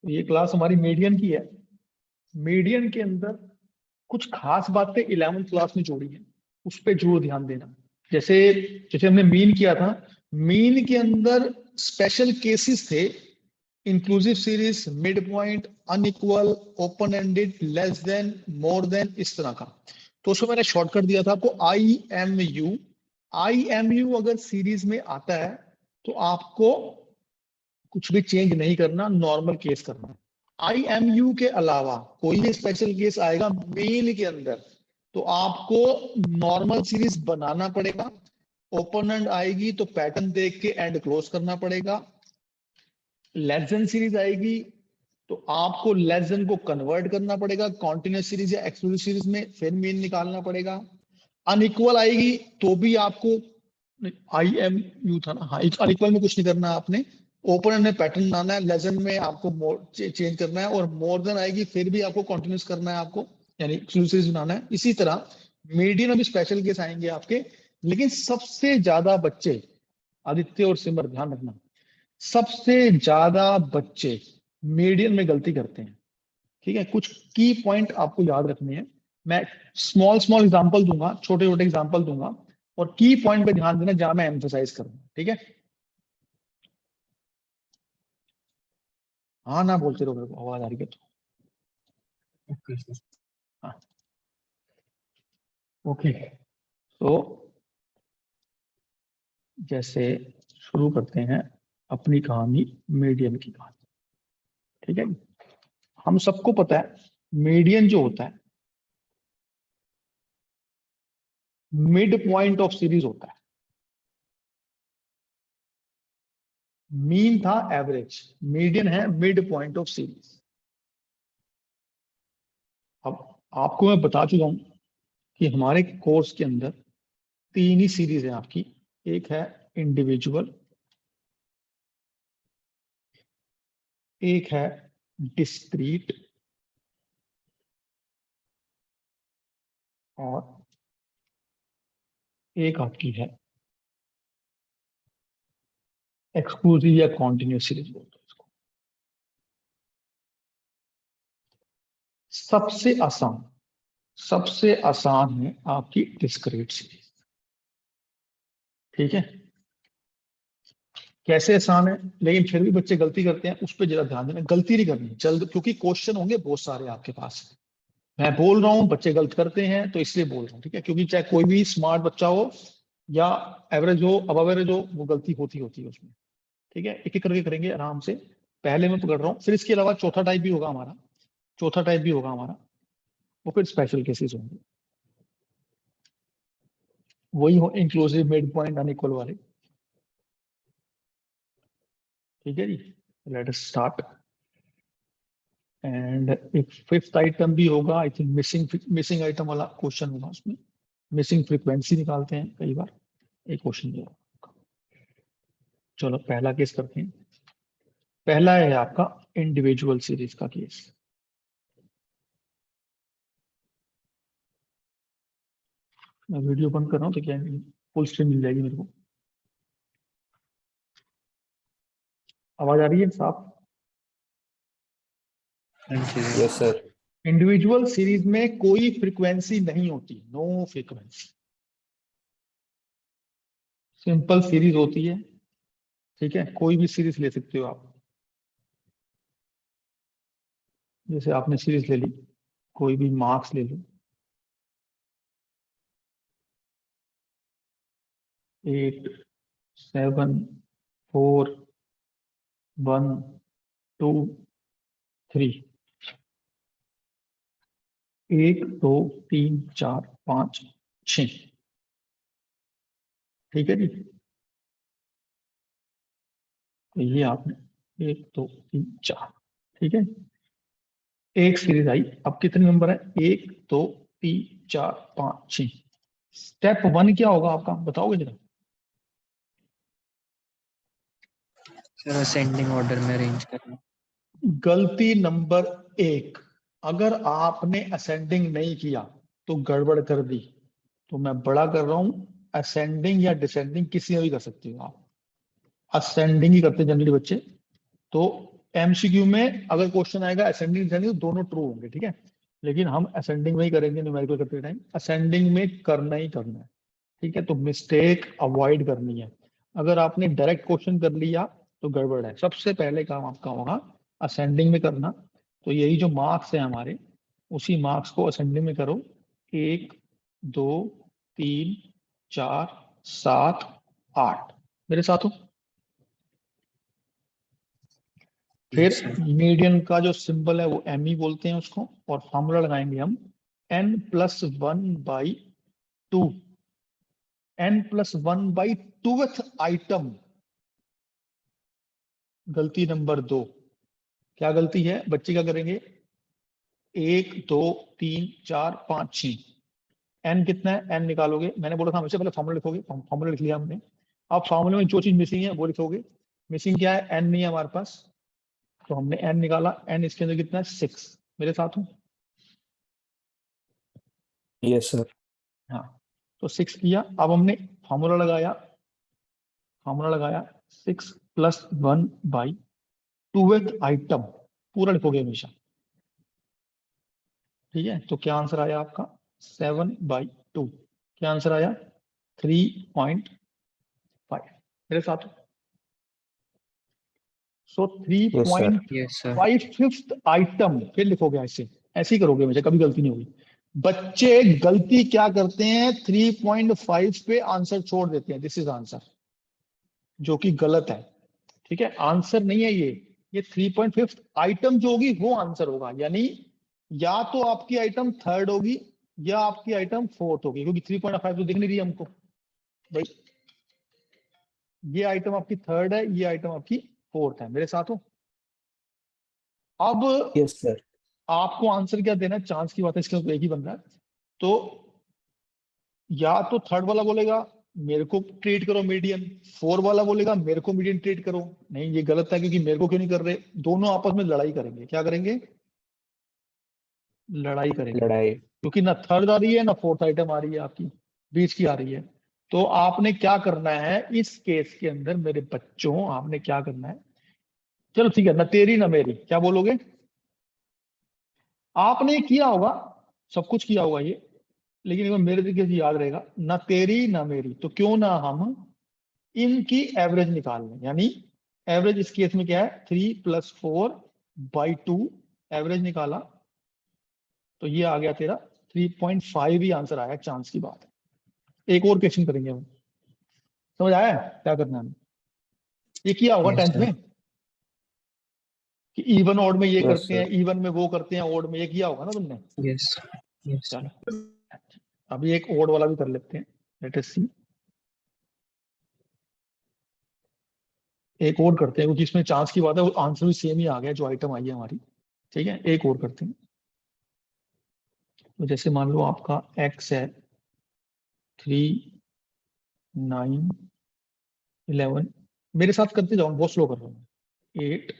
ये क्लास हमारी मीडियन की है। मीडियन के अंदर कुछ खास बातें 11th क्लास में जोड़ी हैं, उस पर जरूर ध्यान देना। जैसे जैसे हमने मीन किया था, मीन के अंदर स्पेशल केसेस थे, inclusive series, mid point, unequal, open ended, less than, more than, इस तरह का। तो उसको मैंने शॉर्टकट दिया था आपको IMU। IMU अगर सीरीज में आता है तो आपको कुछ भी चेंज नहीं करना, नॉर्मल केस करना है। IMU के अलावा कोई स्पेशल केस आएगा मेन के अंदर तो आपको नॉर्मल सीरीज बनाना पड़ेगा। ओपन एंड आएगी तो पैटर्न देख के एंड क्लोज करना पड़ेगा। लेस देन सीरीज आएगी तो आपको लेस देन को कन्वर्ट करना पड़ेगा कॉन्टिन्यूस सीरीज या एक्सक्लूसिव सीरीज में, फिर मीन निकालना पड़ेगा। अनइक्वल आएगी तो भी आपको, IMU था ना, हाँ, अनइक्वल में कुछ नहीं करना है आपने, ओपन में पैटर्न बनाना है, लेसन में आपको चेंज करना है, और मोर देन आएगी फिर भी आपको कंटिन्यूस करना है आपको, यानी एक्सक्लूसिव बनाना है। इसी तरह मीडियन में भी स्पेशल केस आएंगे आपके, लेकिन सबसे ज्यादा बच्चे, आदित्य और सिमर ध्यान रखना, सबसे ज्यादा बच्चे मीडियन में गलती करते हैं। ठीक है, कुछ की पॉइंट आपको याद रखने हैं। मैं स्मॉल स्मॉल एग्जांपल दूंगा, छोटे छोटे एग्जांपल दूंगा, और की पॉइंट पे ध्यान देना जहां मैं एम्फसाइज करूंगा। ठीक है, हाँ ना बोलते रहो, मेरे को आवाज आ रही है तो। Okay sir. हाँ, ओके। तो जैसे शुरू करते हैं अपनी कहानी, मीडियन की कहानी। ठीक है, हम सबको पता है मीडियन जो होता है मिड पॉइंट ऑफ सीरीज होता है। मीन था एवरेज, मीडियन है मिड पॉइंट ऑफ सीरीज। अब आपको मैं बता चुका हूं कि हमारे कोर्स के अंदर 3 ही सीरीज है आपकी। एक है इंडिविजुअल, एक है डिस्क्रीट, और एक आपकी है एक्सक्लूसिव या कॉन्टिन्यूस सीरीज बोलते हैं इसको। सबसे आसान है आपकी डिस्क्रीट सीरीज। ठीक है, कैसे आसान है, लेकिन फिर भी बच्चे गलती करते हैं, उस पर जरा ध्यान देना। गलती नहीं करनी जल्द, क्योंकि क्वेश्चन होंगे बहुत सारे आपके पास। मैं बोल रहा हूँ बच्चे गलत करते हैं तो इसलिए बोल रहा हूँ। ठीक है, क्योंकि चाहे कोई भी स्मार्ट बच्चा हो या एवरेज हो, अब एवरेज हो, वो गलती होती है उसमें। ठीक है, एक एक करके करेंगे आराम से। पहले मैं पकड़ रहा हूँ, फिर इसके अलावा चौथा टाइप भी होगा हमारा, वो फिर स्पेशल केसेस होंगे, वही हो इंक्लूसिव, मिड पॉइंट, अनइक्वल वाले। ठीक है जी, लेट अस स्टार्ट। एंड एक फिफ्थ आइटम भी होगा, आई थिंक मिसिंग आइटम वाला क्वेश्चन होगा उसमें। मिसिंग फ्रीक्वेंसी निकालते हैं कई बार, एक क्वेश्चन भी होगा। चलो पहला केस करते हैं। पहला है आपका इंडिविजुअल सीरीज का केस। मैं वीडियो बंद कर रहा हूँ तो क्या फुल स्क्रीन मिल जाएगी मेरे को। आवाज आ रही है साफ? Yes sir. इंडिविजुअल सीरीज में कोई फ्रीक्वेंसी नहीं होती, नो फ्रीक्वेंसी, सिंपल सीरीज होती है। ठीक है, कोई भी सीरीज ले सकते हो आप। जैसे आपने सीरीज ले ली, कोई भी मार्क्स ले लो, 8, 7, 4, 1, 2, 3, 1, 2, 3, 4, 5, 6। ठीक है जी, तो ये आपने 1, 2, 3, 4। ठीक है, एक सीरीज आई। अब कितने नंबर है? 1, 2, 3, 4, 5, 6। स्टेप 1 क्या होगा आपका, बताओगे जरा? सर असेंडिंग ऑर्डर में अरेंज करना। गलती नंबर 1, अगर आपने असेंडिंग नहीं किया तो गड़बड़ कर दी। तो मैं बड़ा कर रहा हूं, असेंडिंग या डिसेंडिंग किसी में भी कर सकते हो आप। असेंडिंग ही करते जनरली बच्चे, तो एमसीक्यू में अगर क्वेश्चन आएगा असेंडिंग डिसेंडिंग तो दोनों ट्रू होंगे, ठीक है, लेकिन हम असेंडिंग में ही करेंगे न्यूमेरिकल करते टाइम, असेंडिंग में करना ही करना है, ठीक है। तो मिस्टेक अवॉइड करनी है। अगर आपने डायरेक्ट क्वेश्चन कर लिया तो गड़बड़ है। सबसे पहले काम आपका होगा असेंडिंग में करना। तो यही जो मार्क्स है हमारे, उसी मार्क्स को असेंडिंग में करो। 1 2 3 4 7 8 मेरे साथ हो। फिर Yes, sir. मीडियन का जो सिंबल है वो एम ही बोलते हैं उसको, और फॉर्मूला लगाएंगे हम n+1/2, n+1/2th आइटम। गलती नंबर 2, क्या गलती है बच्चे, क्या करेंगे, 1 2 3 4 5 6, एन कितना है, एन निकालोगे, मैंने बोला था हमेशा पहले फॉर्मूला लिखोगे, फॉर्मूला लिख लिया हमने। अब फॉर्मूले में जो चीज मिसिंग है वो लिखोगे। मिसिंग क्या है, एन नहीं है हमारे पास, तो हमने एन निकाला, एन इसके अंदर कितना है 6, मेरे साथ हूँ। Yes sir. हाँ, तो 6 किया। अब हमने फॉर्मूला लगाया, 6+1/2th आइटम, पूरा लिखोगे हमेशा, ठीक है। तो क्या आंसर आया आपका, 7/2। क्या आंसर आया, 3.5, मेरे साथ। सो Yes, sir. 3.5 Yes, sir. Fifth item, फिर लिखोगे ऐसे, ऐसे ही करोगे हमेशा, कभी गलती नहीं होगी। बच्चे गलती क्या करते हैं, 3.5 पे आंसर छोड़ देते हैं, दिस इज आंसर, जो कि गलत है, ठीक है। आंसर नहीं है ये 3.5 आइटम जो होगी वो आंसर होगा, यानी या तो आपकी आइटम थर्ड होगी या आपकी आइटम फोर्थ होगी, क्योंकि 3.5 तो दिख नहीं रही हमको भाई। ये आइटम आपकी थर्ड है, ये आइटम आपकी फोर्थ है, मेरे साथ हो। अब Yes, sir. आपको आंसर क्या देना है, चांस की बात है, इसके एक ही बन रहा है। तो या तो थर्ड वाला बोलेगा मेरे को ट्रीट करो मीडियन, 4 वाला बोलेगा मेरे को मीडियन ट्रीट करो। नहीं, ये गलत है, क्योंकि मेरे को क्यों नहीं कर रहे, दोनों आपस में लड़ाई करेंगे। क्या करेंगे, लड़ाई करेंगे, लड़ाई। क्योंकि ना थर्ड आ रही है ना फोर्थ आइटम आ रही है, आपकी बीच की आ रही है। तो आपने क्या करना है इस केस के अंदर मेरे बच्चों, आपने क्या करना है, चलो ठीक है, ना तेरी ना मेरी, क्या बोलोगे, आपने किया होगा, सब कुछ किया होगा ये, लेकिन अगर मेरे तरीके से याद रहेगा, ना तेरी ना मेरी, तो क्यों ना हम इनकी एवरेज निकाल लें। यानी एवरेज इस केस में क्या है, 3+4/2, एवरेज निकाला तो ये आ गया तेरा 3.5 ही आंसर आया, चांस की बात है। एक और क्वेश्चन करेंगे हम, समझ आया है क्या करना है। ये किया होगा Yes, 10th sir. में कि इवन ऑड में ये Yes, करते sir. हैं, इवन में वो करते हैं, ऑड में ये किया होगा ना तुमने। Yes. Yes. चलो अभी एक ऑड वाला भी कर लेते हैं, लेट अस सी। एक और करते हैं, क्योंकि इसमें चांस की बात है, आंसर भी सेम ही आ गया जो आइटम आई है हमारी, ठीक है। एक और करते हैं, तो जैसे मान लो आपका x है 3 9 11, मेरे साथ करते जाओ, बहुत स्लो कर रहा हूँ, 8,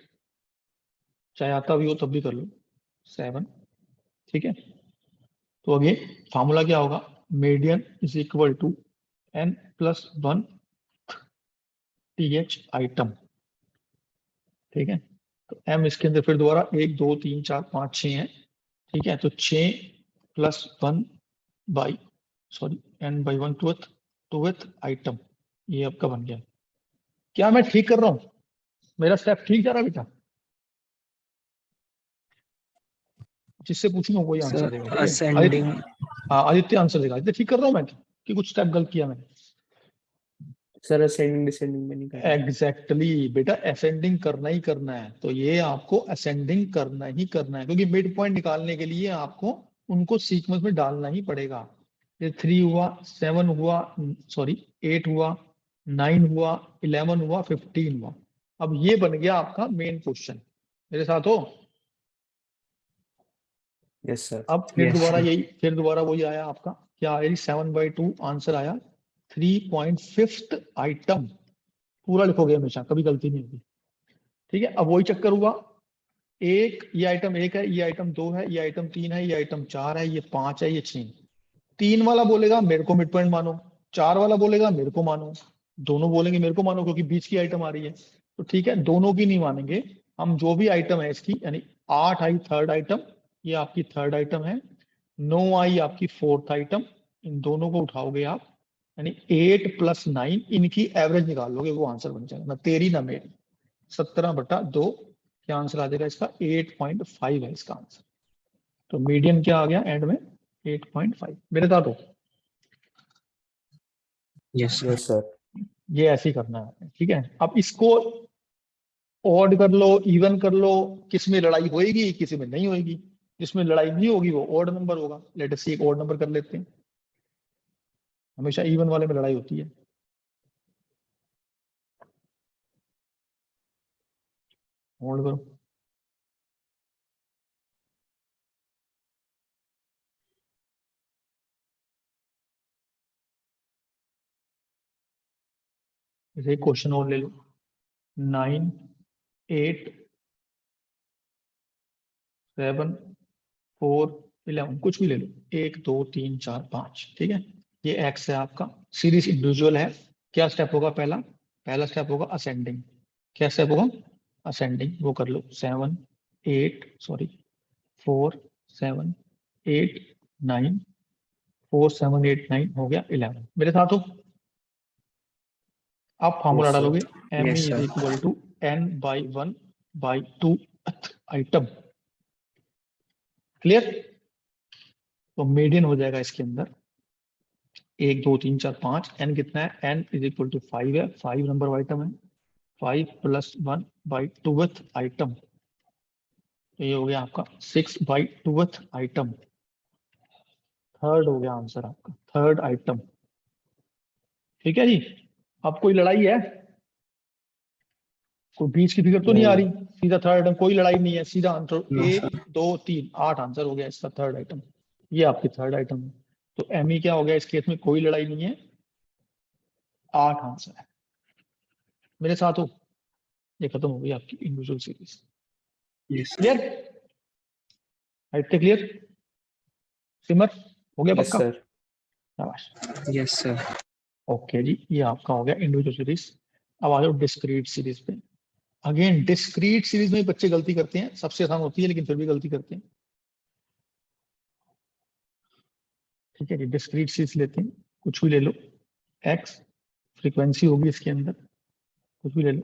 चाहे आता भी हो तब भी कर लो, 7, ठीक है। तो अगेन फार्मूला क्या होगा, median is equal to n+1 th item, ठीक है। तो m इसके अंदर फिर दोबारा 1 2 3 4 5 6 है, ठीक है। तो 6+1 by sorry n/1 tooth item, ये आपका बन गया। क्या मैं ठीक कर रहा हूँ, मेरा स्टेप ठीक जा रहा है बेटा, जिससे पूछूंगा वही Sir, आंसर देगा, ठीक है। ascending. हाँ आदित्य आंसर देगा। आदित्य ठीक कर रहा हूँ मैं कि कुछ स्टेप गलत किया मैंने। सर असेंडिंग डिसेंडिंग में नहीं करना। एग्जैक्टली बेटा, असेंडिंग करना ही करना है, तो ये आपको असेंडिंग करना ही करना है, क्योंकि मिड पॉइंट निकालने के लिए आपको उनको सीक्वेंस में डालना ही पड़ेगा। ये 3 हुआ, 7 हुआ, सॉरी 8 हुआ, 9 हुआ, 11 हुआ, 15 हुआ। अब ये बन गया आपका मेन क्वेश्चन, मेरे साथ हो। Yes sir. अब फिर Yes, दोबारा sir. यही, फिर दोबारा वही आया आपका, क्या आया, 7/2 आंसर आया, 3.5 आइटम, पूरा लिखोगे हमेशा, कभी गलती नहीं होगी, ठीक है। अब वही चक्कर हुआ, एक ये आइटम 1 है, ये आइटम 2 है, ये आइटम 3 है, ये आइटम 4 है, ये 5 है, ये 6। 3 वाला बोलेगा मेरे को मिड पॉइंट मानो, 4 वाला बोलेगा मेरे को मानो, दोनों बोलेंगे मेरे को मानो, क्योंकि बीच की आइटम आ रही है। तो ठीक है, दोनों की नहीं मानेंगे, हम जो भी आइटम है इसकी, यानी 8 आई थर्ड आइटम, ये आपकी थर्ड आइटम है, 9 आई आपकी फोर्थ आइटम, इन दोनों को उठाओगे आप, यानी 8 + 9, इनकी एवरेज निकाल लोगे, वो आंसर बन जाएगा, ना तेरी ना मेरी, 17/2, क्या आंसर आ जाएगा इसका, 8.5 है इसका आंसर। तो मीडियन क्या आ गया एंड में, 8.5। मेरे साथ हो, यस यस सर। ये ऐसे ही करना है, ठीक है। अब इसको ऑड कर लो, इवन कर लो, किस में लड़ाई होएगी किसी में नहीं होएगी, जिसमें लड़ाई नहीं होगी वो ऑड नंबर होगा। लेट अस सी एक ऑड नंबर कर लेते हैं, हमेशा इवन वाले में लड़ाई होती है। होल्ड करो, जैसे एक क्वेश्चन और ले लो, 9 8 7 4 11, कुछ भी ले लो, 1 2 3 4 5, ठीक है। ये एक्स है आपका, सीरीज इंडिविजुअल है। क्या स्टेप होगा, पहला स्टेप होगा असेंडिंग। क्या स्टेप होगा, असेंडिंग, वो कर लो, 7 8 सॉरी 4 7 8 9, 4 7 8 9 हो गया 11। मेरे साथ हो, आप फार्मूला Yes, sir. डालोगे, M Yes, is sir. Equal to n/1/2 item. Clear. तो मीडियन हो जाएगा इसके अंदर 1 2 3 4 5, एन कितना है, n इज इक्वल टू 5 है, 5 नंबर आइटम है, 5 + 1/2 आइटम, तो ये हो गया आपका 6/2 आइटम। थर्ड हो गया आंसर आपका, थर्ड आइटम, ठीक है जी। अब कोई लड़ाई है, कोई बीच की फिगर तो नहीं आ रही, सीधा थर्ड आइटम, कोई लड़ाई नहीं है, सीधा आंसर No, 1 sir. 2 3 8 आंसर हो गया इसका थर्ड आइटम। ये आपकी थर्ड आइटम है, तो एम ई क्या हो गया इस केस में, कोई लड़ाई नहीं है, 8 आंसर है। मेरे साथ हो, ये खत्म हो गई आपकी individual series. Yes. Clear, item clear, सिमर हो गया Yes, पक्का, sir. शाबाश। Yes, sir. ओके जी, ये आपका हो गया इंडिविजुअल सीरीज। अब आ जाओ डिस्क्रीट सीरीज पे। अगेन डिस्क्रीट सीरीज में बच्चे गलती करते हैं, सबसे आसान होती है लेकिन फिर भी गलती करते हैं, ठीक है जी। डिस्क्रीट सीरीज लेते हैं, कुछ भी ले लो, एक्स फ्रीक्वेंसी होगी इसके अंदर, कुछ भी ले लो,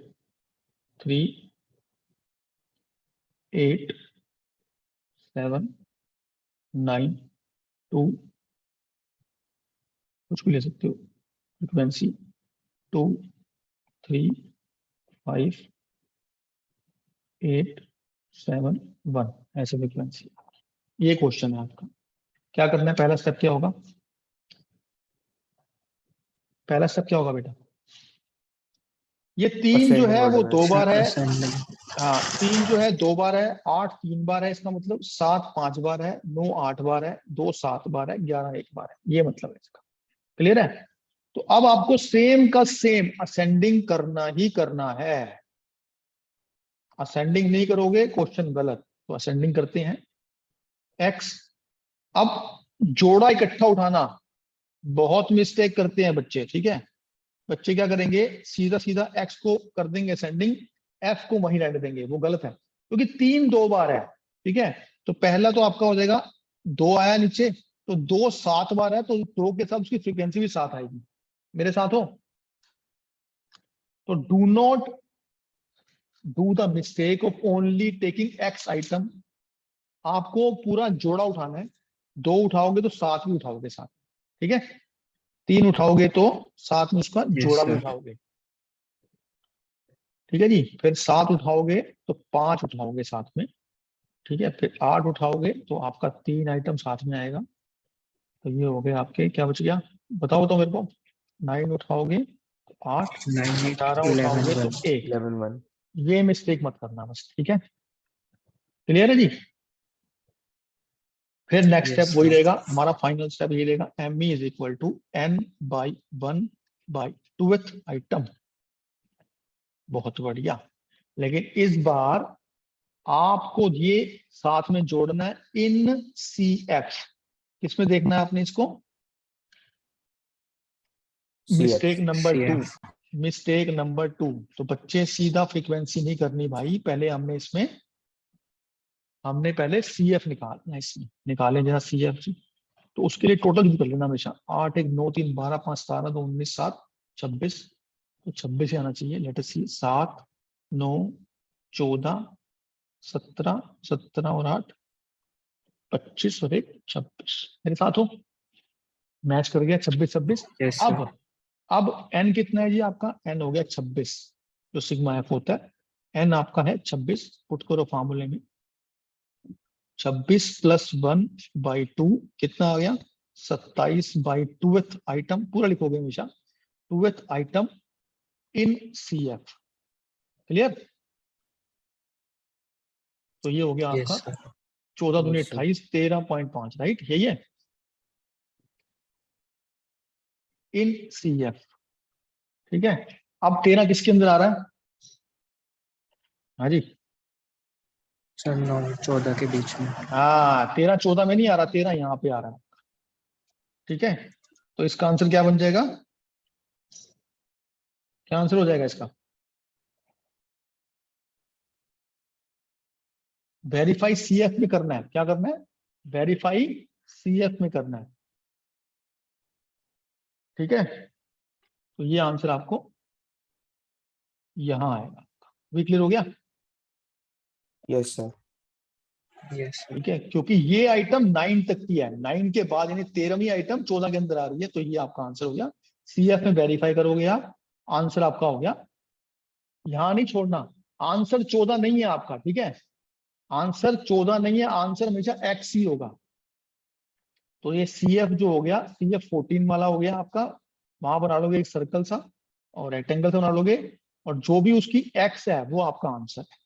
3 8 7 9 2, कुछ भी ले सकते हो, फ्रीक्वेंसी 2 3 5 8 7 1, ऐसे फ्रीक्वेंसी। ये क्वेश्चन है आपका, क्या करना है, पहला स्टेप क्या होगा, पहला स्टेप क्या होगा बेटा, ये 3 जो Ascending है वो order में. 2 बार है, Ascending. हाँ 3 जो है 2 बार है, 8 3 बार है, इसका मतलब 7 5 बार है, 9 8 बार है, 2 7 बार है, 11 1 बार है, ये मतलब है इसका। क्लियर है। तो अब आपको सेम का सेम असेंडिंग करना ही करना है, असेंडिंग नहीं करोगे क्वेश्चन गलत। तो असेंडिंग करते हैं, एक्स। अब जोड़ा इकट्ठा उठाना बहुत मिस्टेक करते हैं बच्चे, ठीक है। बच्चे क्या करेंगे, सीधा सीधा एक्स को कर देंगे असेंडिंग, एफ को वहीं रहने देंगे, वो गलत है, क्योंकि 3 2 बार है, ठीक है। तो पहला तो आपका हो जाएगा, 2 आया नीचे, तो 2 7 बार है, तो 2 के साथ उसकी फ्रीक्वेंसी भी 7 आएगी। मेरे साथ हो, तो do not do the mistake of only taking x item. आपको पूरा जोड़ा उठाना है, 2 उठाओगे तो 7 भी उठाओगे साथ, ठीक है। 3 उठाओगे तो साथ में उसका Yes, जोड़ा भी sir. उठाओगे, ठीक है जी। फिर 7 उठाओगे तो 5 उठाओगे साथ में, ठीक है। फिर 8 उठाओगे तो आपका 3 आइटम साथ में आएगा, तो ये हो गए आपके, क्या बच गया बताओ तो मेरे को, 9 उठाओगे तो 8, 9 8 18 11 उठाओगे तो 1. 1। 11 1. ये मिस्टेक मत करना बस, ठीक है। क्लियर है जी। फिर नेक्स्ट Yes, स्टेप वही sir. रहेगा हमारा, फाइनल स्टेप ये रहेगा, M is equal to n/1/2 item. बहुत बढ़िया, लेकिन इस बार आपको ये साथ में जोड़ना है इन सी एफ। किसमें देखना है आपने इसको, CF. Mistake number 2, CF. Mistake number 2। तो बच्चे सीधा फ्रीक्वेंसी नहीं करनी भाई, पहले हमने पहले CF निकालना है, इसमें निकालें जरा CF। तो उसके लिए टोटल भी कर लेना हमेशा, 8 1 9 3 12 5 17 2 19 7 26। तो 26 ही आना चाहिए। लेट अस सी, 7 9 14 17 17 और 8 25 और 1 26। मेरे साथ हो? मैच कर गया 26 26। Yes, sir. अब n कितना है जी आपका? n हो गया 26, जो सिग्मा f होता है। n आपका है 26, पुट करो फार्मूले में। 26 प्लस 1/2 कितना आ गया? 27/2th आइटम, पूरा लिखोगे हमेशा, 2th आइटम इन CF। क्लियर? तो ये हो गया Yes, आपका sir. 14 दूनी Yes, sir. 28, 13.5, राइट? यही है इन CF। ठीक है, अब 13 किसके अंदर आ रहा है? हाँ जी, सर 9 14 के बीच में। हाँ 13 14 में नहीं आ रहा, 13 यहाँ पे आ रहा है। ठीक है, तो इसका आंसर क्या बन जाएगा? क्या आंसर हो जाएगा इसका? वेरीफाई CF में करना है। क्या करना है? वेरीफाई CF में करना है। ठीक है, तो ये आंसर आपको यहां आएगा। भी क्लियर हो गया? Yes, sir. Yes, sir. ठीक है, क्योंकि ये आइटम 9 तक की है, 9 के बाद यानी 13वीं आइटम 14 के अंदर आ रही है, तो ये आपका आंसर हो गया। CF में वेरीफाई करोगे आप, आंसर आपका हो गया। यहां नहीं छोड़ना, आंसर 14 नहीं है आपका। ठीक है, आंसर 14 नहीं है, आंसर हमेशा X ही होगा। तो ये CF जो हो गया, CF 14 वाला हो गया आपका। वहां बना लोगे एक सर्कल सा और रेक्टेंगल सा बना लोगे, और जो भी उसकी X है वो आपका आंसर है।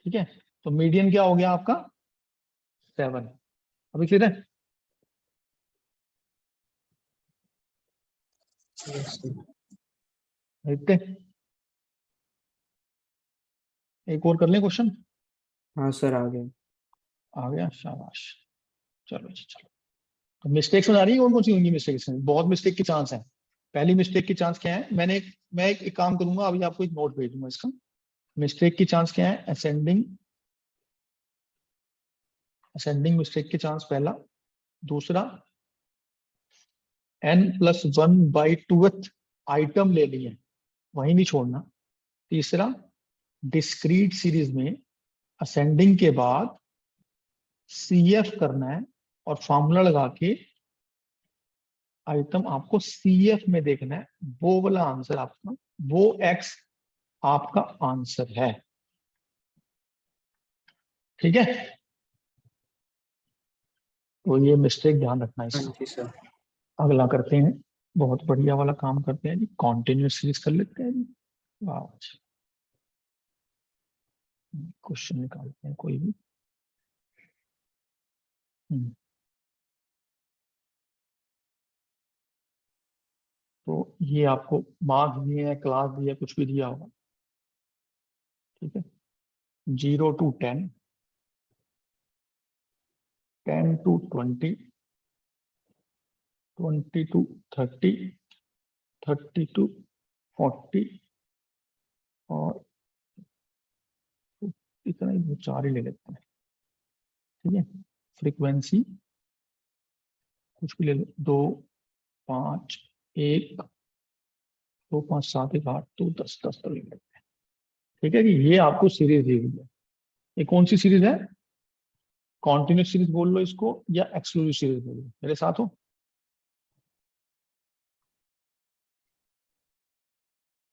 ठीक है, तो मीडियन क्या हो गया आपका? 7। अभी क्लियर है? Yes, sir. देखते हैं। एक और कर लें क्वेश्चन। हाँ सर, आ गए। आ गया, शाबाश। चलो जी चलो। तो मिस्टेक्स में आ रही है, कौन कौन सी होंगी मिस्टेक्स में? बहुत मिस्टेक की चांस है। पहली मिस्टेक की चांस क्या है? मैं एक काम करूंगा, अभी आपको एक नोट भेज दूंगा इसका। मिस्टेक की चांस क्या है? असेंडिंग मिस्टेक की चांस पहला। दूसरा, n+1/2th आइटम लेनी है, वही नहीं छोड़ना। तीसरा, डिस्क्रीट सीरीज में असेंडिंग के बाद CF करना है और फॉर्मूला लगा के आइटम आपको CF में देखना है, वो वाला आंसर आपका, वो X आपका आंसर है। ठीक है, तो ये मिस्टेक ध्यान रखना है हाँ इसका। जी सर। अगला करते हैं, बहुत बढ़िया वाला काम करते हैं जी, कॉन्टिन्यूस सीरीज कर लेते हैं जी। वाह, क्वेश्चन निकालते हैं कोई भी। हम्म, तो ये आपको मार्क्स दिए हैं, क्लास दिया, कुछ भी दिया होगा। ठीक है, 0 to 10, 10 to 20, 20 to 30, 30 to 40, और इतना ही, 4 ही ले लेते हैं। ठीक है, फ्रीक्वेंसी कुछ भी ले लो, 2 5 1 2 5 7 1 8 2 10 10 तक ले लेते हैं। ठीक है कि ये आपको सीरीज दी हुई है। ये कौन सी सीरीज है? कॉन्टिन्यूस सीरीज बोल लो इसको, या एक्सक्लूसिव सीरीज बोल लो। मेरे साथ हो?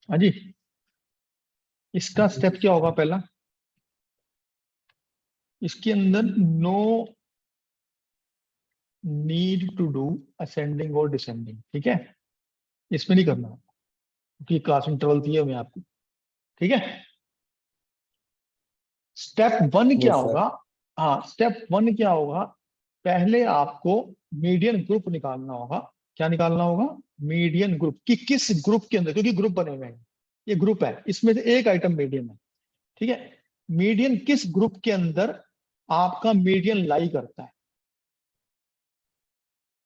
हाँ जी, इसका स्टेप क्या होगा? पहला, इसके अंदर no need to do ascending और डिसेंडिंग। ठीक है, इसमें नहीं करना क्योंकि क्लास इंटरवल थी हमें आपको। ठीक है, स्टेप 1 क्या Yes, sir. होगा? हाँ, स्टेप 1 क्या होगा? पहले आपको मीडियन ग्रुप निकालना होगा। क्या निकालना होगा? मीडियन ग्रुप, कि किस ग्रुप के अंदर, क्योंकि ग्रुप बने हुए हैं, ये ग्रुप है, इसमें से एक आइटम मीडियन है। ठीक है, मीडियन किस ग्रुप के अंदर आपका मीडियन लाई करता है?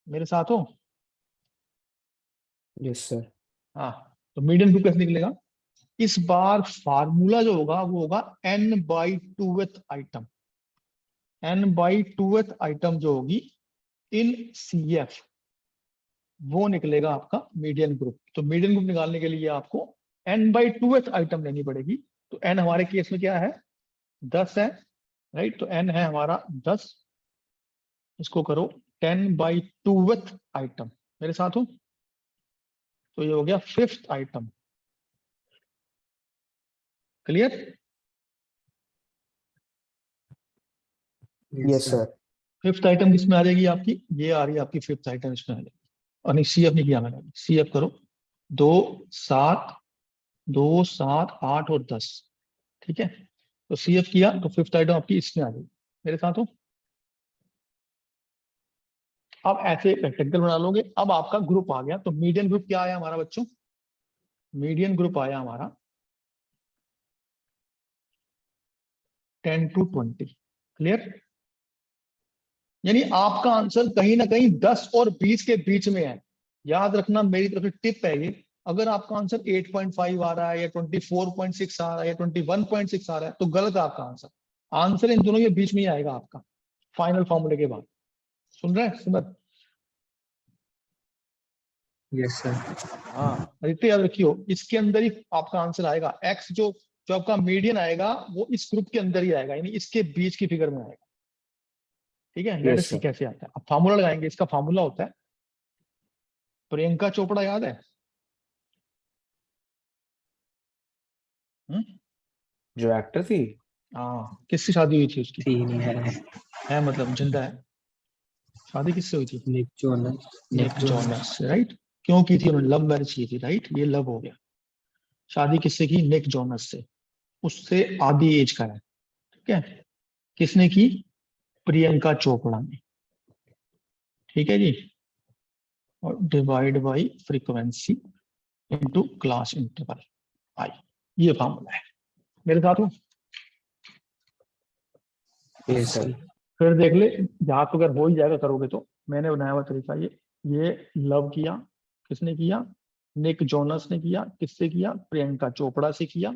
मेरे साथ हो? Yes, sir. हाँ, तो मीडियन ग्रुप कैसे निकलेगा? इस बार फार्मूला जो होगा वो होगा n/2th आइटम, n/2th आइटम जो होगी इन CF, वो निकलेगा आपका मीडियन ग्रुप। तो मीडियन ग्रुप निकालने के लिए आपको n/2th आइटम लेनी पड़ेगी। तो n हमारे केस में क्या है? 10 है, राइट? तो n है हमारा 10, इसको करो 10/2th आइटम, मेरे साथ हो? तो ये हो गया 5th item. Clear? Yes sir. 5th item किसमें आ जाएगी आपकी? ये आ रही है आपकी 5th आइटम, इसमें आ जाएगी। और नहीं, CF नहीं किया मैंने, CF करो 2 7 2 7 8 और 10, ठीक है? तो CF किया तो 5th आइटम आपकी इसमें आ जाएगी। मेरे साथ हो? अब ऐसे रेक्टेंगल बना लोगे। अब आपका ग्रुप आ गया। तो मीडियन ग्रुप क्या आया हमारा बच्चों? मीडियन ग्रुप आया हमारा 10 to 20। क्लियर? यानी आपका आंसर कहीं ना कहीं 10 और 20 के बीच में है। याद रखना, मेरी तरफ से टिप है ये, अगर आपका आंसर 8.5 आ रहा है या 24.6 आ रहा है या 21.6 आ रहा है तो गलत है आपका आंसर। आंसर इन दोनों के बीच में ही आएगा आपका फाइनल फॉर्मूले के बाद। सुन रहे हैं सुमत? Yes sir. हाँ, आदित्य याद रखियो, इसके अंदर ही आपका आंसर आएगा। एक्स जो जो आपका मीडियन आएगा वो इस ग्रुप के अंदर ही आएगा, यानी इसके बीच की फिगर में आएगा। ठीक है? लेट यस अस सी सर। कैसे आता है। अब फार्मूला लगाएंगे। इसका फार्मूला होता है, प्रियंका चोपड़ा याद है? हम्म? जो एक्टर थी। हाँ, किससे शादी हुई थी उसकी? तीन है मतलब जिंदा है? शादी किससे हुई थी? Nick Jonas. निक जोनस से, राइट? क्यों की थी उन्होंने? लव मैरिज की थी, राइट? ये लव हो गया। शादी किससे की? निक जोनस से। उससे आधी एज का है, ठीक है? किसने की? प्रियंका चोपड़ा ने। ठीक है जी? और divide by frequency into class interval I, ये फॉर्मूला है। मेरे साथ हो? Yes sir. फिर देख ले, याद तो अगर हो ही जाएगा करोगे तो। मैंने बनाया हुआ तरीका ये लव किया, किसने किया? निक जोनस ने किया। किससे किया? प्रियंका चोपड़ा से किया,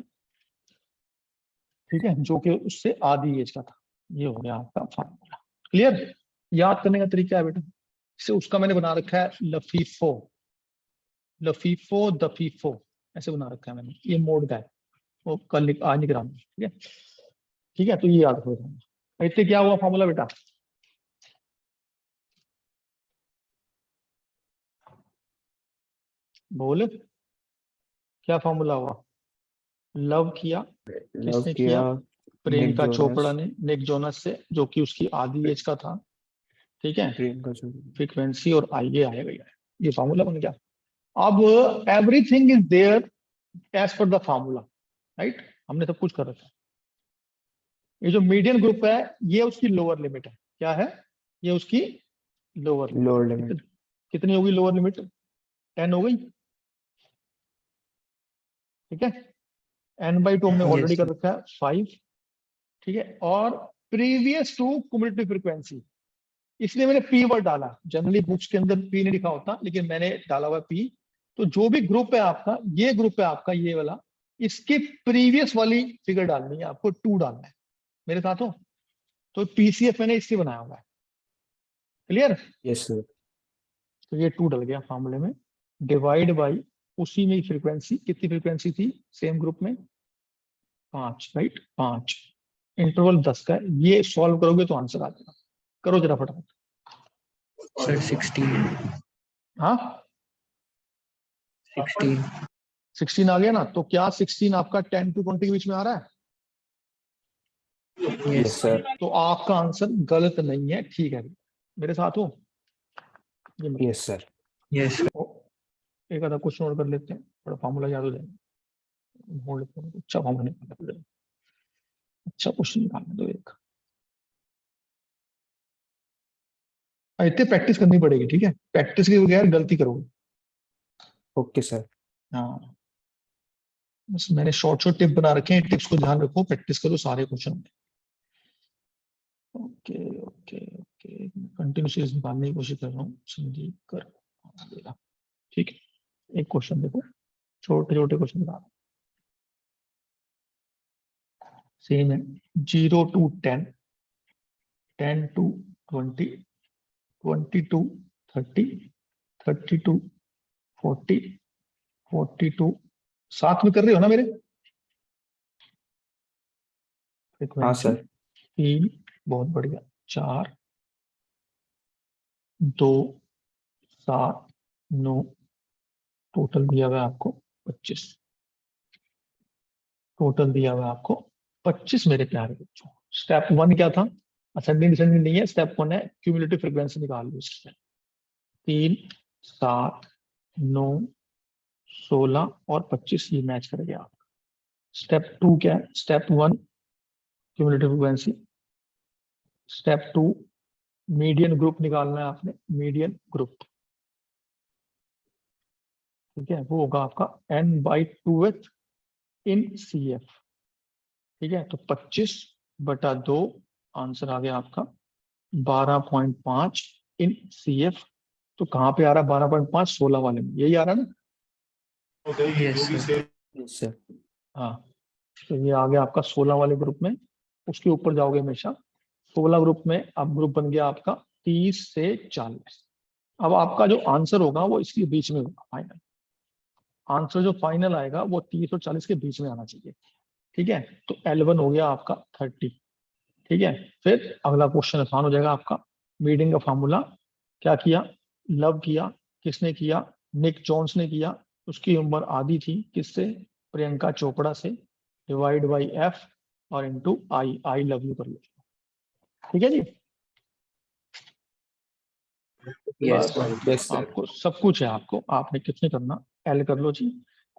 ठीक है? जो कि उससे आधी एज का था। ये हो गया आपका फॉर्मूला। क्लियर? याद करने का तरीका है बेटा, इसे उसका मैंने बना रखा है लफीफो, लफीफो दफीफो, ऐसे बना रखा है मैंने। ये मोड का है, वो कल आज निकला, ठीक है? ठीक है, तो ये याद रखो। इससे क्या हुआ फॉर्मूला बेटा? बोल, क्या फॉर्मूला हुआ? लव किया, लव किसने किया? किया। निक प्रियंका चोपड़ा जोनस। ने, निक जोनस से, जो कि उसकी आधी एज का था, ठीक है? प्रियंका चोपड़ा। फ्रीक्वेंसी और आइए आया गया, ये फॉर्मूला बन गया। अब everything is there as per the formula, right? हमने सब कुछ कर रखा है। ये जो मीडियन ग्रुप है ये उसकी लोअर लिमिट है। क्या है? ये उसकी लोअर लिमिट। Lower limit. कितनी होगी लोअर लिमिट? 10 हो गई, ठीक है? n/2 हमने यस ऑलरेडी कर सर। रखा है 5, ठीक है? और प्रीवियस टू क्युमुलेटिव फ्रीक्वेंसी, इसलिए मैंने P वर्ड डाला। जनरली बुक्स के अंदर P नहीं लिखा होता, लेकिन मैंने डाला हुआ P। तो जो भी ग्रुप है आपका, ये ग्रुप है आपका ये वाला, इसके प्रीवियस वाली फिगर डालनी है आपको, 2 डालना है। मेरे साथ हो? तो PCF मैंने इससे बनाया हुआ है। क्लियर? Yes sir. तो ये 2 डल गया फॉर्मूले में, डिवाइड बाई उसी में फ्रीक्वेंसी। कितनी फ्रीक्वेंसी थी सेम ग्रुप में? 5, राइट? 5, इंटरवल 10 का है। ये सॉल्व करोगे तो आंसर आ जाएगा। करो जरा फटाफट। सर 16। हाँ, 16। 16 आ गया ना? तो क्या 16 आपका 10 to 20 के बीच में आ रहा है? Yes yes sir. तो आपका आंसर गलत नहीं है, ठीक है? मेरे साथ हो? ये मतलब यस सर। Yes sir. एक आधा क्वेश्चन और कर लेते हैं, थोड़ा फॉर्मूला याद हो जाएगा। होल्ड करो, अच्छा फॉर्मूला निकालना है, अच्छा क्वेश्चन निकालना दो एक। इतने प्रैक्टिस करनी पड़ेगी, ठीक है? प्रैक्टिस के बगैर गलती करोगे। Okay sir. हाँ, बस मैंने शॉर्ट शॉर्ट टिप बना रखे हैं, टिप्स को ध्यान रखो, प्रैक्टिस करो सारे question. Okay okay okay, continue series निकालने की कोशिश कर रहा हूँ। संदीप कर देगा, ठीक है? एक क्वेश्चन देखो, छोटे छोटे क्वेश्चन बता, सेम है। 0 to 10, 10 to 20, 20 to 30, 30 to 40, 40 to, साथ में कर रहे हो ना मेरे? हाँ फ्रीक्वेंसी सर। 3, बहुत बढ़िया, 4, 2, 7, 9, टोटल दिया हुआ है आपको 25। टोटल दिया हुआ है आपको 25 मेरे प्यारे बच्चों। स्टेप 1 क्या था? असेंडिंग डिसेंडिंग नहीं है, स्टेप 1 है क्यूमुलेटिव फ्रीक्वेंसी निकाल लो इससे। 3, 7, 9, 16 और 25 ये मैच करेंगे आप। स्टेप 2 क्या है? Step 1 cumulative frequency, step 2 median group निकालना है आपने, मीडियन ग्रुप, ठीक है, वो होगा आपका n/2th इन CF, ठीक है। तो 25/2 आंसर आ गया आपका 12.5 इन CF। तो कहाँ पे आ रहा है 12.5? 16 वाले में, यही आ रहा है ना? Yes, sir. Yes sir. हाँ, तो ये आ गया आपका 16 वाले ग्रुप में। उसके ऊपर जाओगे हमेशा। 16 ग्रुप में अब ग्रुप बन गया आपका 30 से 40। अब आपका जो आंसर होगा वो इसके बीच में होगा, फाइनल आंसर जो फाइनल आएगा वो 30 और 40 के बीच में आना चाहिए, ठीक है। तो L1 हो गया आपका 30, ठीक है। फिर अगला क्वेश्चन आसान हो जाएगा आपका। मीडियन का फार्मूला क्या किया? लव किया, किसने किया? निक जोन्स ने किया। उसकी उम्र आधी थी, किससे? प्रियंका चोपड़ा से। डिवाइड बाई F और इनटू आई लव यू कर लो, ठीक है जी। Yes, बस sir. Yes sir. आपको सब कुछ है, आपको आपने कितने करना, एल कर लो जी।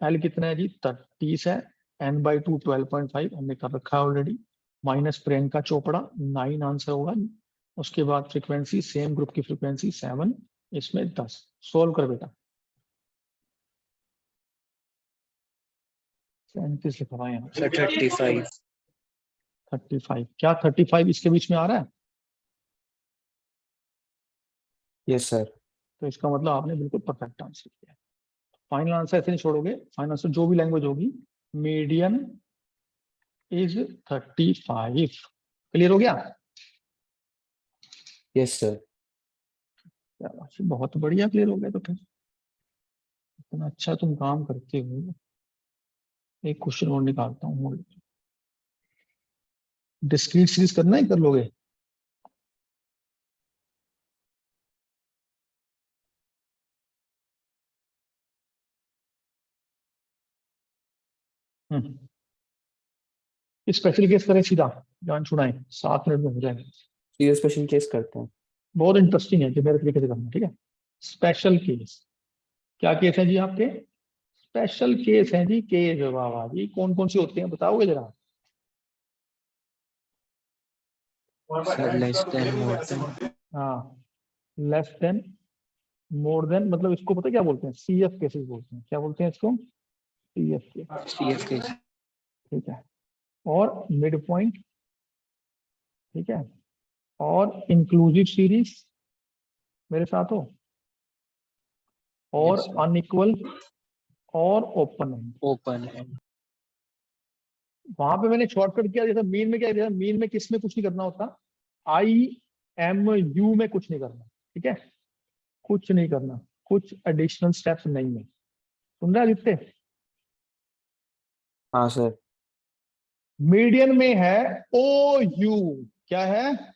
एल कितना है जी? 30 है। n/2 12.5 हमने कर रखा है already. Minus Priyanka Chopra 9 answer होगा। उसके बाद फ्रीक्वेंसी सेम ग्रुप की फ्रीक्वेंसी 7, इसमें 10। सोल्व कर बेटा। 37 लिखा हुआ है यहाँ। Sir, 35. 35 क्या? 35 इसके बीच में आ रहा है? Yes sir. तो इसका मतलब आपने बिल्कुल परफेक्ट आंसर किया है। फाइनल आंसर ऐसे नहीं छोड़ोगे, फाइनल आंसर जो भी लैंग्वेज होगी, मीडियन इज 35। क्लियर हो गया? Yes sir. बहुत बढ़िया, क्लियर हो गया। तो फिर इतना अच्छा तुम काम करते हो। एक क्वेश्चन और निकालता हूँ। डिस्क्रीट सीरीज करना ही कर लोगे? स्पेशल केस करें सीधा, जान छुड़ाएं, 7 मिनट में हो जाएगा। सीधे स्पेशल केस करते हैं। बहुत इंटरेस्टिंग है कि मेरे तरीके से करना, ठीक है। स्पेशल केस, क्या केस है जी आपके? स्पेशल केस है जी, केस बाबा जी। कौन कौन से होते हैं बताओगे जरा? Sir, less than, more than. हाँ, लेस देन, मोर देन, मतलब इसको पता है क्या बोलते हैं? CF केसेस बोलते हैं। क्या बोलते हैं इसको? CF case, CFK. ठीक है। और मिड पॉइंट, ठीक है। और इंक्लूसिव सीरीज, मेरे साथ हो? और Yes, sir. अनइक्वल और ओपन एंड। Open end. वहां पे मैंने शॉर्टकट किया, जैसा मीन में क्या किया? मीन में किस में कुछ नहीं करना होता, IMU में कुछ नहीं करना, ठीक है। कुछ नहीं करना, कुछ एडिशनल स्टेप्स नहीं है। सुन रहे आदित्य? हाँ सर। मीडियन में है OU। क्या है?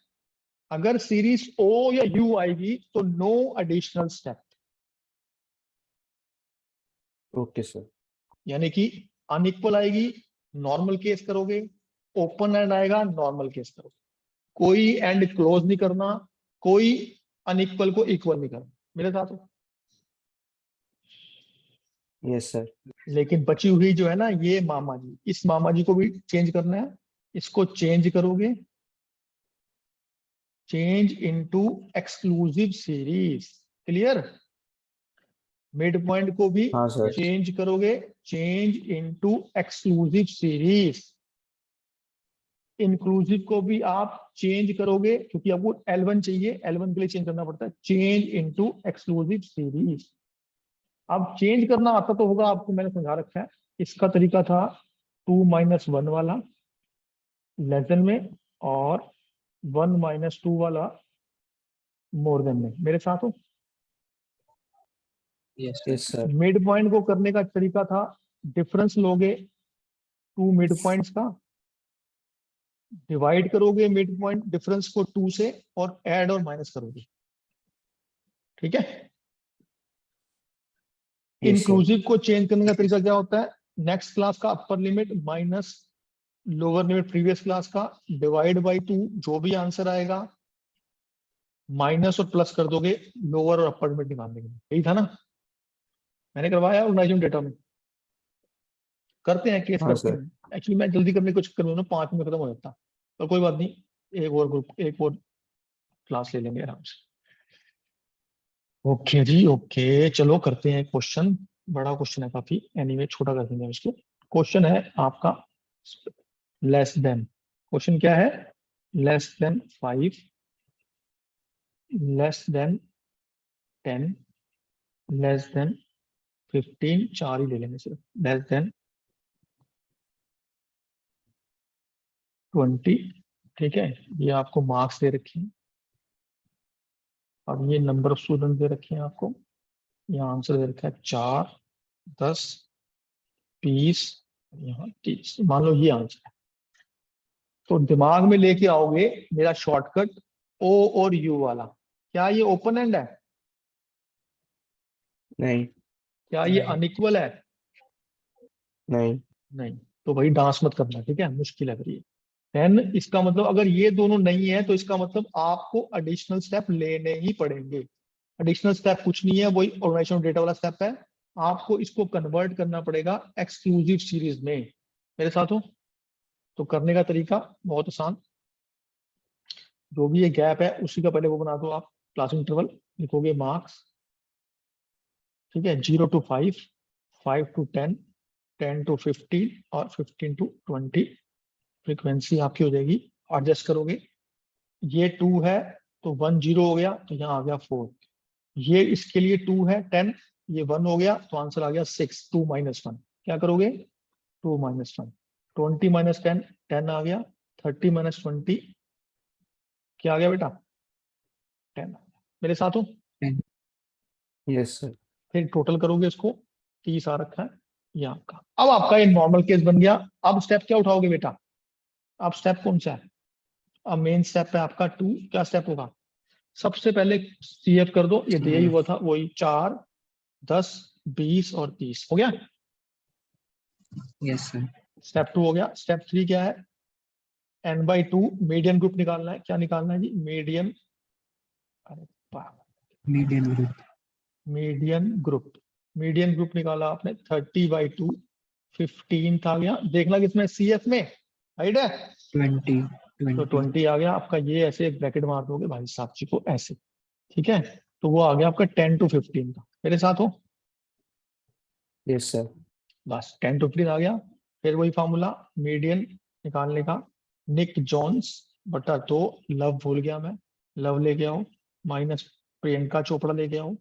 अगर सीरीज O या U आएगी तो no additional step, okay sir. यानी कि अनइक्वल आएगी, नॉर्मल केस करोगे। ओपन एंड आएगा, नॉर्मल केस करोगे। कोई एंड क्लोज नहीं करना, कोई अनइक्वल को इक्वल नहीं करना। मेरे साथ हो? Yes sir. लेकिन बची हुई जो है ना, ये मामा जी, इस मामा जी को भी चेंज करना है। इसको चेंज करोगे, change into exclusive series. Clear? Mid point को भी हाँ सर। चेंज करोगे, change into exclusive series. Inclusive को भी आप चेंज करोगे, क्योंकि आपको L1 चाहिए, L1 के लिए चेंज करना पड़ता है। Change into exclusive series. अब चेंज करना आता तो होगा आपको, मैंने समझा रखा है। इसका तरीका था 2 - 1 वाला लेस देन में, और 1 - 2 वाला मोर देन में। मेरे साथ हो? Yes, Yes, sir. Mid point को करने का तरीका था, डिफरेंस लोगे 2 मिड पॉइंट्स का, डिवाइड करोगे मिड पॉइंट डिफरेंस को 2 से, और ऐड और माइनस करोगे। ठीक है। Yes, sir. इंक्लूसिव को चेंज करने का तरीका क्या होता है? नेक्स्ट क्लास का upper limit minus lower limit previous class का, डिवाइड बाई 2, जो भी आंसर आएगा माइनस और प्लस कर दोगे लोअर और अपर लिमिट निकालने के लिए। यही था ना, मैंने करवाया ऑर्गेनाइजेशन डेटा में। करते हैं केस, हाँ करते सर। हैं। एक्चुअली मैं जल्दी करने की कोशिश करूँ ना, 5 में खत्म हो जाता, तो कोई बात नहीं, एक और ग्रुप, एक और क्लास ले लेंगे आराम से। ओके जी, ओके, चलो करते हैं क्वेश्चन। बड़ा क्वेश्चन है काफी, एनीवे छोटा कर देंगे इसको। क्वेश्चन है आपका लेस देन, क्वेश्चन क्या है? Less than 5, less than 10, less than 15, 4 ही ले लेंगे सिर्फ, लेस देन 20। ठीक है, ये आपको मार्क्स दे रखे हैं, अब ये नंबर ऑफ स्टूडेंट दे रखे हैं आपको। यहाँ आंसर दे रखा है 4, 10, 20, यहाँ 30। मान लो ये आंसर है, तो दिमाग में लेके आओगे मेरा शॉर्टकट ओ और यू वाला। क्या ये ओपन एंड है? नहीं। क्या ये नहीं। अनइक्वल है? नहीं। नहीं। तो भाई डांस मत करना, ठीक है, मुश्किल है फिर ये। देन इसका मतलब अगर ये दोनों नहीं है, तो इसका मतलब आपको एडिशनल स्टेप लेने ही पड़ेंगे। एडिशनल स्टेप कुछ नहीं है, वही ऑर्गेनाइजेशन डेटा वाला स्टेप है। आपको इसको कन्वर्ट करना पड़ेगा एक्सक्लूसिव सीरीज में। मेरे साथ हो? तो करने का तरीका बहुत आसान, जो भी ये गैप है उसी का पहले वो बना दो आप, क्लास इंटरवल लिखोगे मार्क्स। ठीक है, 0 to 5, 5 to 10, 10 to 15 और 15 to 20। फ्रीक्वेंसी आपकी हो जाएगी, एडजस्ट करोगे। ये 2 है तो 1 0 हो गया, तो यहाँ आ गया 4। ये इसके लिए 2 है 10, ये 1 हो गया, तो आंसर आ गया 6। 2 - 1 क्या करोगे? 2 - 1, 20 - 10, 10 आ गया। 30 - 20 क्या आ गया बेटा? 10। मेरे साथ हो? Yes, sir. फिर टोटल करोगे इसको, 30 आ रखा है ये आपका। अब आपका ये नॉर्मल केस बन गया। अब स्टेप क्या उठाओगे बेटा? अब स्टेप कौन सा है? अब मेन स्टेप है आपका 2। क्या स्टेप होगा? सबसे पहले सीएफ कर दो, ये दिया ही हुआ था वही, 4, 10, 20 और 30 हो गया। Yes, sir. स्टेप 2 हो गया। स्टेप 3 क्या है? n/2 मीडियन ग्रुप निकालना है। क्या निकालना है जी? मीडियन, अरे Median group. Median group. Median group निकाला आपने, 30/2, 15 आ गया। देखना किसमें? सीएफ में, राइट है। 20. तो 20. 20 आ गया आपका। ये ऐसे एक ब्रैकेट मार दोगे भाई साहब जी को ऐसे, ठीक है। तो वो आ गया आपका 10 to 15 का। मेरे साथ हो? Yes, sir. बस 10 to 15 आ गया। फिर वही फार्मूला मीडियन निकालने का, निक जॉन्स बटा 2, लव भूल गया मैं, लव लेके आओ, माइनस प्रियंका चोपड़ा लेके आओ,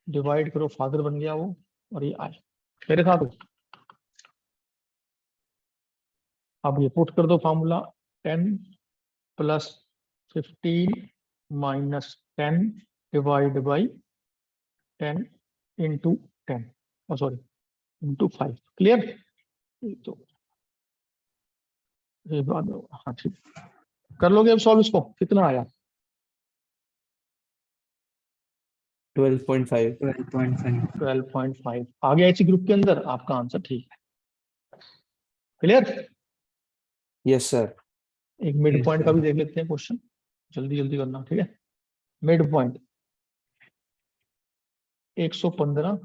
डिवाइड करो, फादर बन गया वो, और ये आए। मेरे साथ हो? अब ये पुट कर दो formula, 10 + 15 - 10 divide by 10 into 10, sorry into 5। Clear? तो ये बात, हाँ ठीक, कर लोगे अब सॉल्व इसको? कितना आया? 12.5. 12.5. 12.5 आ गया इसी ग्रुप के अंदर। आपका आंसर ठीक है। क्लियर? Yes, sir. एक मिड Yes, पॉइंट का sir. भी देख लेते हैं क्वेश्चन, जल्दी जल्दी करना, ठीक है। Mid point 115।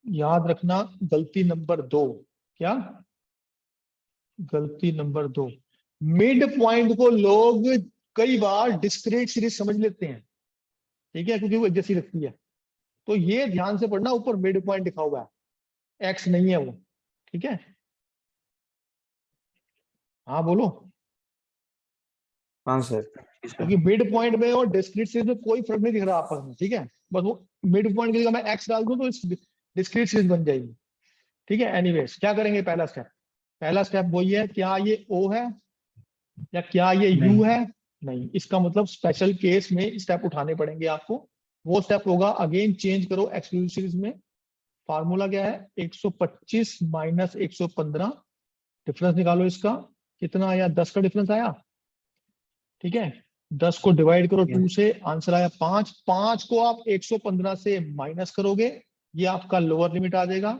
याद रखना गलती नंबर 2। क्या? गलती नंबर 2, मिड पॉइंट को लोग कई बार डिस्क्रीट सीरीज समझ लेते हैं, ठीक है, क्योंकि वो एक जैसी लगती है। तो ये ध्यान से पढ़ना, ऊपर मिड पॉइंट लिखा हुआ है, एक्स नहीं है वो, ठीक है। हाँ बोलो। हाँ सर। क्योंकि मिड पॉइंट में और डिस्क्रीट सीरीज में कोई फर्क नहीं दिख रहा आपस में, ठीक है, बस वो मिड पॉइंट की जगह मैं एक्स डाल दूं तो डिस्क्रीट सीरीज बन जाएगी, ठीक है। एनीवेज क्या करेंगे, पहला स्टेप वही है, क्या ये ओ है या क्या ये यू है, नहीं, इसका मतलब स्पेशल केस में स्टेप उठाने पड़ेंगे आपको। वो स्टेप होगा, अगेन चेंज करो एक्सक्लूसिव सीरीज में। फार्मूला क्या है, 125 माइनस 115, डिफरेंस निकालो इसका, कितना आया, 10 का डिफरेंस आया, ठीक है। 10 को डिवाइड करो 2 से, आंसर आया 5। 5 को आप 115 से माइनस करोगे, ये आपका लोअर लिमिट आ जाएगा।